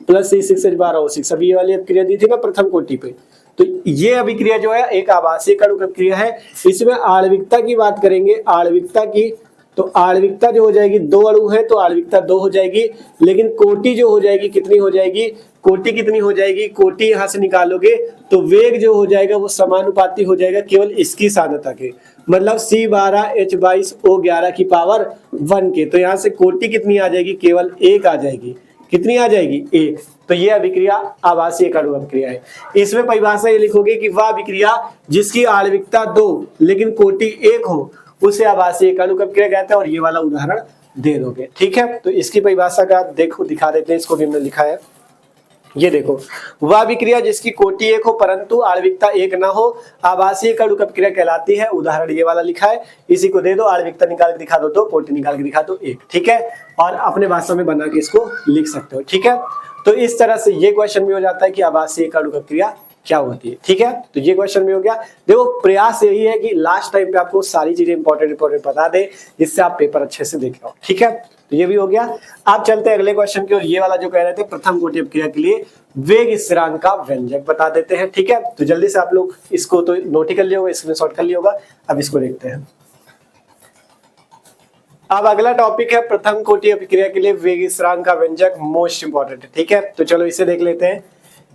प्लस C6H12O6। अभी ये वाली अभिक्रिया दी थी ना प्रथम कोटि पे। तो ये अभिक्रिया जो है एक आभासी अणु अभिक्रिया है। इसमें आणविकता की बात करेंगे, आणविकता की, तो आणविकता जो हो जाएगी 2 अणु है तो आणविकता 2 हो जाएगी, लेकिन कोटि जो हो जाएगी कितनी हो जाएगी? कोटि कितनी हो जाएगी? कोटि यहां से निकालोगे तो वेग जो हो जाएगा वो समानुपाती हो जाएगा केवल इसकी सांद्रता के, मतलब C12H22O11 की पावर 1 के। तो यहाँ से कोटि कितनी आ जाएगी? केवल 1 आ जाएगी। कितनी आ जाएगी? 1। तो ये अभिक्रिया आभासी एकाणु अभिक्रिया है। इसमें परिभाषा ये लिखोगे कि वह अभिक्रिया जिसकी आणविकता 2 लेकिन कोटि 1 हो उसे आभासी एकाणु अभिक्रिया कहते हैं, और ये वाला उदाहरण दे दोगे। ठीक है, तो इसकी परिभाषा का देखो, दिखा देते हैं, इसको भी हमने लिखा है। ये देखो, वह अभिक्रिया जिसकी कोटि 1 हो परंतु आणविकता 1 ना हो आभासी एकाणु अभिक्रिया कहलाती है। उदाहरण ये वाला लिखा है, इसी को दे दो, आणविकता निकाल के दिखा दो 2, कोटि निकाल के दिखा दो 1। ठीक है, और अपने भाषा में बना के इसको लिख सकते हो। ठीक है, तो इस तरह से ये क्वेश्चन भी हो जाता है कि आभासी एकाणु अभिक्रिया क्या होती है। ठीक है, तो ये क्वेश्चन भी हो गया। देखो, प्रयास यही है कि लास्ट टाइम पे आपको सारी चीजें इंपॉर्टेंट बता दे, जिससे आप पेपर अच्छे से देख लो। ठीक है, तो ये भी हो गया। आप चलते हैं अगले क्वेश्चन की, और ये वाला जो कह रहे थे प्रथम कोटि अभिक्रिया के लिए वेग स्थिरांक का व्यंजक बता देते हैं। ठीक है, तो जल्दी से आप लोग इसको तो नोट ही कर लिया होगा, स्क्रीनशॉट कर लिया होगा। अब इसको देखते हैं। अब अगला टॉपिक है प्रथम कोटि अभिक्रिया के लिए वेग स्थिरांक का व्यंजक, मोस्ट इंपॉर्टेंट है। ठीक है, तो चलो इसे देख लेते हैं।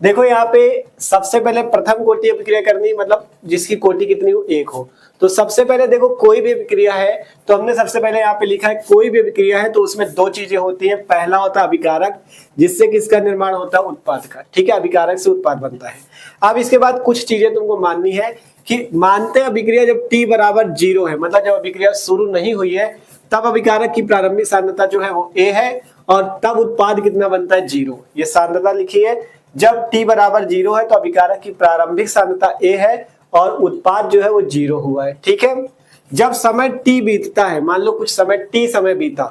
देखो, यहाँ पे सबसे पहले प्रथम कोटि अभिक्रिया करनी, मतलब जिसकी कोटि कितनी हो? 1 हो। तो सबसे पहले देखो, कोई भी अभिक्रिया है तो हमने सबसे पहले यहाँ पे लिखा है कोई भी अभिक्रिया है तो उसमें 2 चीजें होती हैं। पहला होता है अभिकारक, जिससे किसका निर्माण होता है? उत्पाद का। ठीक है, अभिकारक से उत्पाद बनता है। अब इसके बाद कुछ चीजें तुमको माननी है कि मानते हैं अभिक्रिया जब t बराबर 0 है, मतलब जब अभिक्रिया शुरू नहीं हुई है, तब अभिकारक की प्रारंभिक सांद्रता जो है वो A है, और तब उत्पाद कितना बनता है? 0। ये सांद्रता लिखी है। जब t बराबर 0 है तो अभिकारक की प्रारंभिक सांद्रता A है और उत्पाद जो है वो 0 हुआ है। ठीक है, जब समय t बीतता है, मान लो कुछ समय t समय बीता,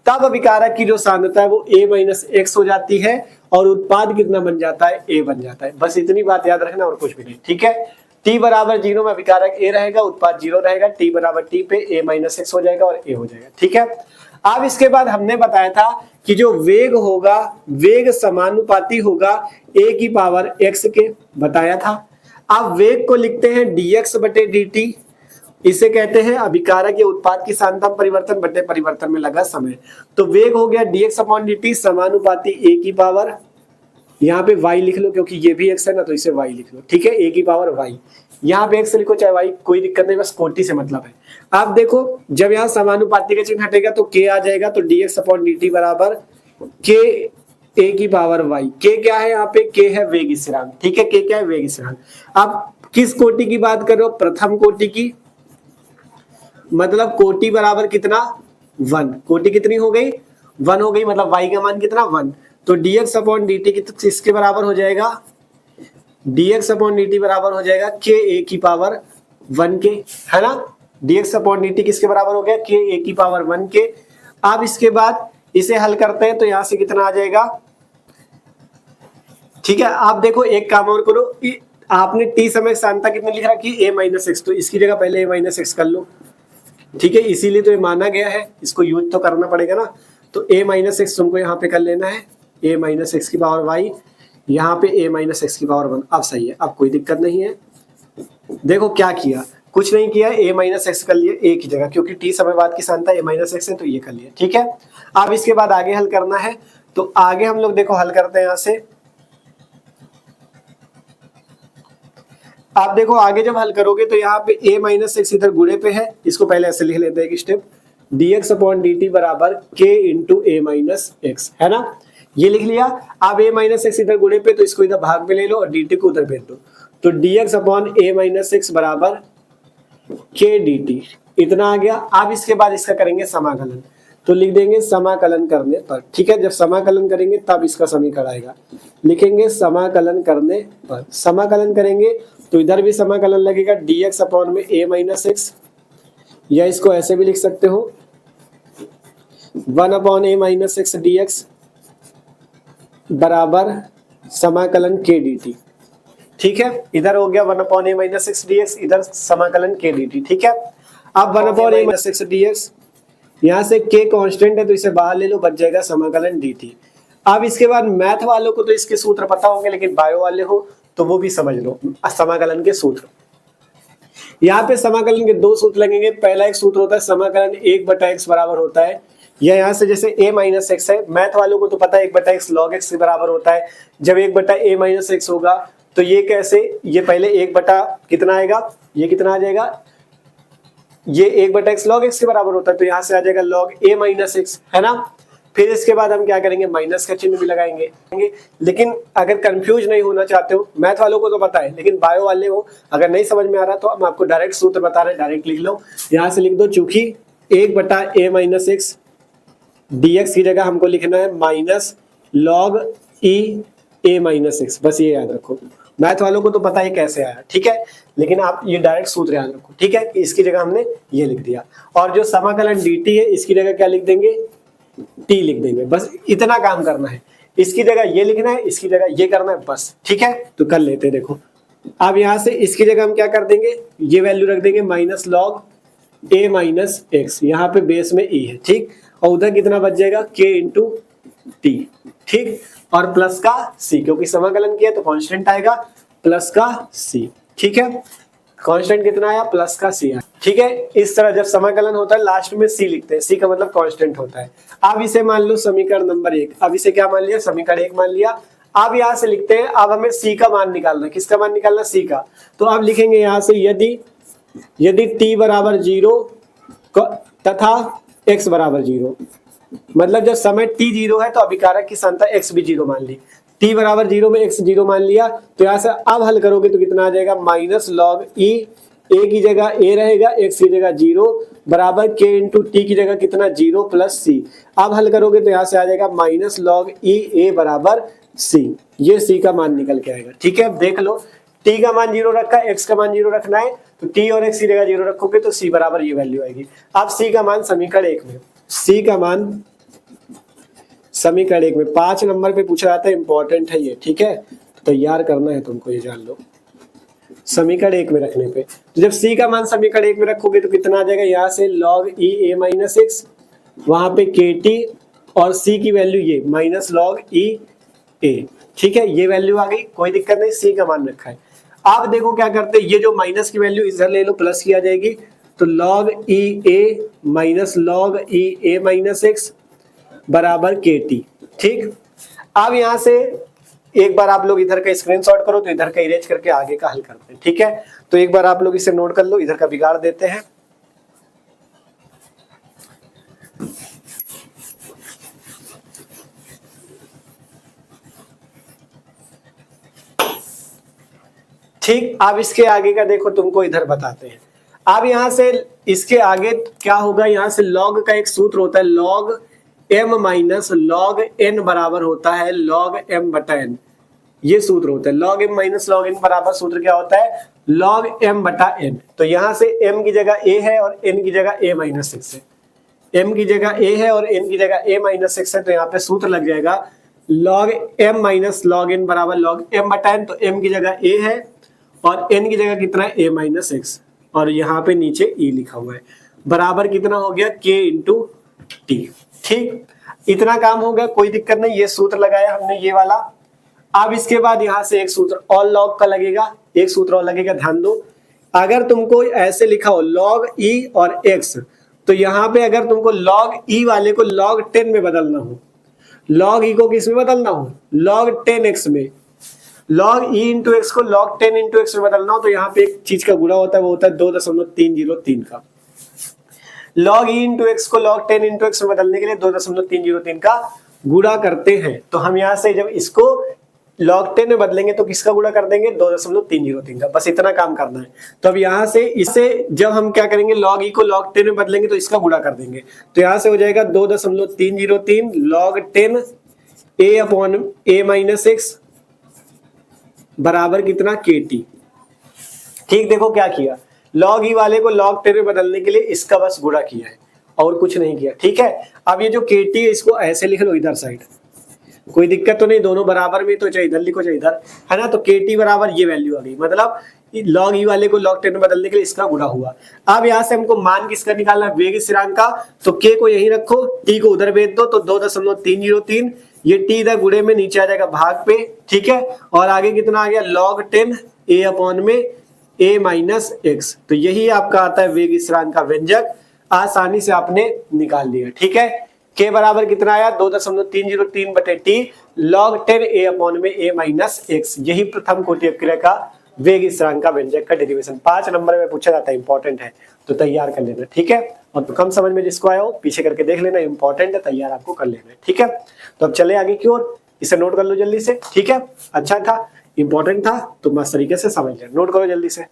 तब अभिकारक की जो सांद्रता है वो A-x हो जाती है और उत्पाद कितना बन जाता है? A बन जाता है। बस इतनी बात याद रखना और कुछ भी नहीं। ठीक है, t बराबर 0 में अभिकारक A रहेगा, उत्पाद 0 रहेगा, t बराबर t पे A-x हो जाएगा और A हो जाएगा। ठीक है, अब इसके बाद हमने बताया था कि जो वेग होगा, वेग समानुपाती होगा a की पावर x के, बताया था। अब वेग को लिखते हैं dx बटे dt, इसे कहते हैं अभिकारक या उत्पाद की सांद्रता परिवर्तन बटे परिवर्तन में लगा समय। तो वेग हो गया dx अपॉन dt समानुपाती a की पावर, यहाँ पे y लिख लो क्योंकि ये भी x है ना, तो इसे y लिख लो। ठीक है, a की पावर y, यहाँ पे x लिखो चाहे y, कोई दिक्कत नहीं, बस कोटि से मतलब है। अब देखो, जब यहाँ समानुपाती का चिन्ह हटेगा तो k आ जाएगा, तो dx अपॉन dt बराबर k a की पावर y। k क्या है? यहाँ पे k है वेग स्थिरांक। ठीक है, k क्या है? वेग स्थिरांक। अब किस कोटि की बात कर रहे हो? प्रथम कोटि की, मतलब कोटि बराबर कितना? 1। कोटि कितनी हो गई? 1 हो गई, मतलब y का मान कितना? 1। तो dx अपॉन dt किसके बराबर हो जाएगा? dx अपॉन dt बराबर हो जाएगा k a की पावर 1 के, है ना। dx अपॉन dt किसके बराबर हो गया? k a की पावर 1 के। अब इसके बाद इसे हल करते हैं तो यहां से कितना आ जाएगा? ठीक है, आप देखो, एक काम और करो, आपने टी समय सांता कितने लिख रहा कि a माइनस एक्स, तो इसकी जगह पहले a माइनस एक्स कर लो, ठीक है, इसीलिए तो ये माना गया है, इसको यूज तो करना पड़ेगा ना। तो a माइनस एक्स तुमको यहाँ पे कर लेना है, a माइनस एक्स की पावर वाई, यहाँ पे a माइनस एक्स की पावर 1। अब सही है, अब कोई दिक्कत नहीं है। देखो क्या किया, कुछ नहीं किया, a माइनस एक्स कर लिए a की जगह, क्योंकि t समय बाद की सांता a माइनस एक्स है तो ये कर लिया, ठीक है। अब इसके बाद आगे हल करना है, तो आगे हम लोग देखो हल करते हैं यहाँ से। आप देखो आगे जब हल करोगे तो यहाँ पे a माइनस एक्स इधर गुणे पे है, इसको पहले ऐसे लिख लेते हैं एक स्टेप, dx अपॉन dt बराबर k into a minus x, है ना, ये लिख लिया। अब a माइनस एक्स इधर गुणे पे, तो इसको इधर भाग में ले लो और dt को उधर भेज दो, तो dx upon a minus x बराबर k dt, इतना आ गया। अब इसके बाद इसका करेंगे समाकलन, तो लिख देंगे समाकलन करने पर, ठीक है, जब समाकलन करेंगे तब इसका समीकरण आएगा, लिखेंगे समाकलन करने पर। समाकलन करेंगे तो इधर भी समाकलन लगेगा, dx अपॉन में a माइनस एक्स, या इसको ऐसे भी लिख सकते हो 1 upon a minus x dx बराबर समाकलन k dt, ठीक है, इधर हो गया 1 upon a minus x dx, इधर समाकलन k dt, ठीक है। अब 1 upon a minus x dx, यहाँ से k कांस्टेंट है तो इसे बाहर ले लो, बच जाएगा समाकलन dt। अब इसके बाद मैथ वालों को तो इसके सूत्र पता होंगे, लेकिन बायो वाले हो तो वो भी समझ लो समाकलन के सूत्र। यहाँ पे समाकलन के दो सूत्र लगेंगे। पहला एक सूत्र होता है समाकलन 1/x बराबर होता है, या यहाँ से जैसे a माइनस एक्स है, मैथ वालों को तो पता है 1/x log x के बराबर होता है। जब 1/a माइनस एक्स होगा तो ये कैसे, ये पहले 1 कितना आएगा, ये कितना आ जाएगा, ये 1/x log x के बराबर होता है, तो यहाँ से आ जाएगा log a माइनस एक्स, है ना। फिर इसके बाद हम क्या करेंगे, माइनस का चिन्ह भी लगाएंगे। लेकिन अगर कंफ्यूज नहीं होना चाहते हो, मैथ वालों को तो पता है, लेकिन बायो वाले हो अगर नहीं समझ में आ रहा तो हम आपको डायरेक्ट सूत्र बता रहे हैं, डायरेक्ट लिख लो। यहाँ से लिख दो, चूंकि 1/a माइनस एक्स dx की जगह हमको लिखना है minus log e a minus x, बस ये याद रखो। मैथ वालों को तो पता है कैसे आया, ठीक है, लेकिन आप ये डायरेक्ट सूत्र याद रखो, ठीक है, कि इसकी जगह हमने ये लिख दिया। और जो समाकलन dt है इसकी जगह क्या लिख देंगे, t लिख देंगे, बस इतना काम करना है। इसकी जगह ये लिखना है, इसकी जगह ये करना है, बस, ठीक है। तो कर लेते हैं, देखो अब यहाँ से इसकी जगह हम क्या कर देंगे, ये वैल्यू रख देंगे minus log a minus x, यहाँ पे बेस में e है, ठीक, और उधर कितना बच जाएगा k इंटू टी, ठीक, और प्लस का c, क्योंकि समाकलन किया तो कांस्टेंट आएगा प्लस का c, ठीक है, कांस्टेंट कितना आया, प्लस का c, ठीक है। इस तरह जब समाकलन होता है लास्ट में c लिखते हैं, c का मतलब कांस्टेंट होता है। अब इसे मान लो समीकरण नंबर 1, अब इसे क्या मान लिया, समीकरण 1 मान लिया। अब यहाँ से लिखते हैं, अब हमें c का मान निकालना है, किसका मान निकालना, c का। तो अब लिखेंगे यहाँ से यदि t बराबर 0 तथा x बराबर 0, मतलब जब समय t 0 है तो अभिकारक की सांता x भी 0 मान ली, t बराबर 0 में x 0 मान लिया, तो यहाँ से अब हल करोगे तो कितना आ जाएगा, माइनस log e, a की जगह a रहेगा, x की जगह 0 बराबर k इंटू टी की जगह कितना 0 प्लस c। अब हल करोगे तो यहाँ से आ जाएगा माइनस log e a बराबर c, ये c का मान निकल के आएगा, ठीक है। देख लो t का मान 0 रखा है, x का मान 0 रखना है, तो t और x की जगह 0 रखोगे तो c बराबर ये वैल्यू आएगी। अब c का मान समीकरण 1 में, c का मान समीकरण 1 में 5 नंबर पे पूछा जाता है, इंपॉर्टेंट है ये, ठीक है, तो तैयार करना है तुमको, ये जान लो। समीकरण 1 में रखने पे, तो जब c का मान समीकरण 1 में रखोगे तो कितना आ जाएगा, यहाँ से log e a minus x, वहां पे kt और c की वैल्यू ये माइनस log e a, ठीक है, ये वैल्यू आ गई, कोई दिक्कत नहीं, c का मान रखा है। आप देखो क्या करते हैं, ये जो माइनस की वैल्यू इधर ले लो, प्लस की आ जाएगी, तो log e a minus log e a minus x बराबर kt, ठीक। अब यहाँ से एक बार आप लोग इधर का स्क्रीनशॉट करो, तो इधर का इरेज करके आगे का हल करते हैं, ठीक है। तो एक बार आप लोग इसे नोट कर लो, इधर का बिगाड़ देते हैं। ठीक, अब इसके आगे का देखो, तुमको इधर बताते हैं। अब यहाँ से इसके आगे क्या होगा, यहाँ से log का एक सूत्र होता है, log m minus log n बराबर होता है log m बटा n, ये सूत्र होता है। log m minus log n बराबर सूत्र क्या होता है, log m बटा n। तो यहाँ से m की जगह a है और n की जगह a माइनस एक्स है, m की जगह a है और n की जगह a माइनस एक्स है, तो यहाँ पे सूत्र लग जाएगा log m minus log n बराबर log m बटा n। तो m की जगह a है और n की जगह कितना है a माइनस एक्स, और यहाँ पे नीचे e लिखा हुआ है, बराबर कितना हो गया k इंटू टी। ठीक, इतना काम हो गया, कोई दिक्कत नहीं, ये सूत्र लगाया हमने ये वाला। अब इसके बाद यहाँ से एक सूत्र और लॉग का लगेगा, एक सूत्र और लगेगा, ध्यान दो। अगर तुमको ऐसे लिखा हो लॉग e और x, तो यहाँ पे अगर तुमको लॉग e वाले को log 10 में बदलना हो, log e को किस में बदलना हो, log 10x में, log e इंटू एक्स को log 10 इंटू एक्स में बदलना हो, तो यहाँ पे एक चीज का गुणा होता है, वो होता है 2.303 का। log e इंटू एक्स को log 10 इंटू एक्स में बदलने के लिए 2.303 का गुणा करते हैं। तो हम यहाँ से जब इसको log 10 में बदलेंगे तो किसका गुणा कर देंगे, 2.303 का, बस इतना काम करना है। तो अब यहाँ से इसे जब हम क्या करेंगे, log e को log 10 में बदलेंगे तो इसका गुणा कर देंगे, तो यहाँ से हो जाएगा 2.303 log 10 a upon a minus x बराबर कितना, kt। ठीक, देखो क्या किया, log e वाले को log 10 में बदलने के लिए इसका बस गुणा किया है और कुछ नहीं किया। ठीक है, अब ये जो kt है इसको ऐसे लिख लो इधर साइड, कोई दिक्कत तो नहीं, दोनों बराबर में, तो चाहे इधर लिखो चाहे इधर, है ना। तो kt बराबर ये वैल्यू आ गई, मतलब log e वाले को log 10 में बदलने के लिए इसका गुणा हुआ। अब यहाँ से हमको मान किसका निकालना, वेग स्थिरांक का, तो k को यहीं रखो, t को उधर भेज दो, तो 2.303, ये t इधर गुणे में नीचे आ जाएगा भाग पे। ठीक है, और आगे कितना आ गया, log 10 a अपॉन में a माइनस एक्स, तो यही आपका आता है वेग स्थिरांक का व्यंजक, आसानी से आपने निकाल लिया। ठीक है, k बराबर कितना आया, 2.303 बटे t log 10 a अपॉन में a माइनस एक्स, यही प्रथम कोटि अपक्रय का वेग स्थिरांक का व्यंजक का डेरिवेशन 5 नंबर में पूछा जाता है, इंपॉर्टेंट है, तो तैयार कर लेना। ठीक है, और तो कम समझ में जिसको आया हो पीछे करके देख लेना, इंपॉर्टेंट है, तैयार आपको कर लेना है। ठीक है, तो अब चले आगे की ओर, इसे नोट कर लो जल्दी से। ठीक है, अच्छा था, इंपॉर्टेंट था, तो मस्त तरीके से समझ लेना, नोट करो जल्दी से।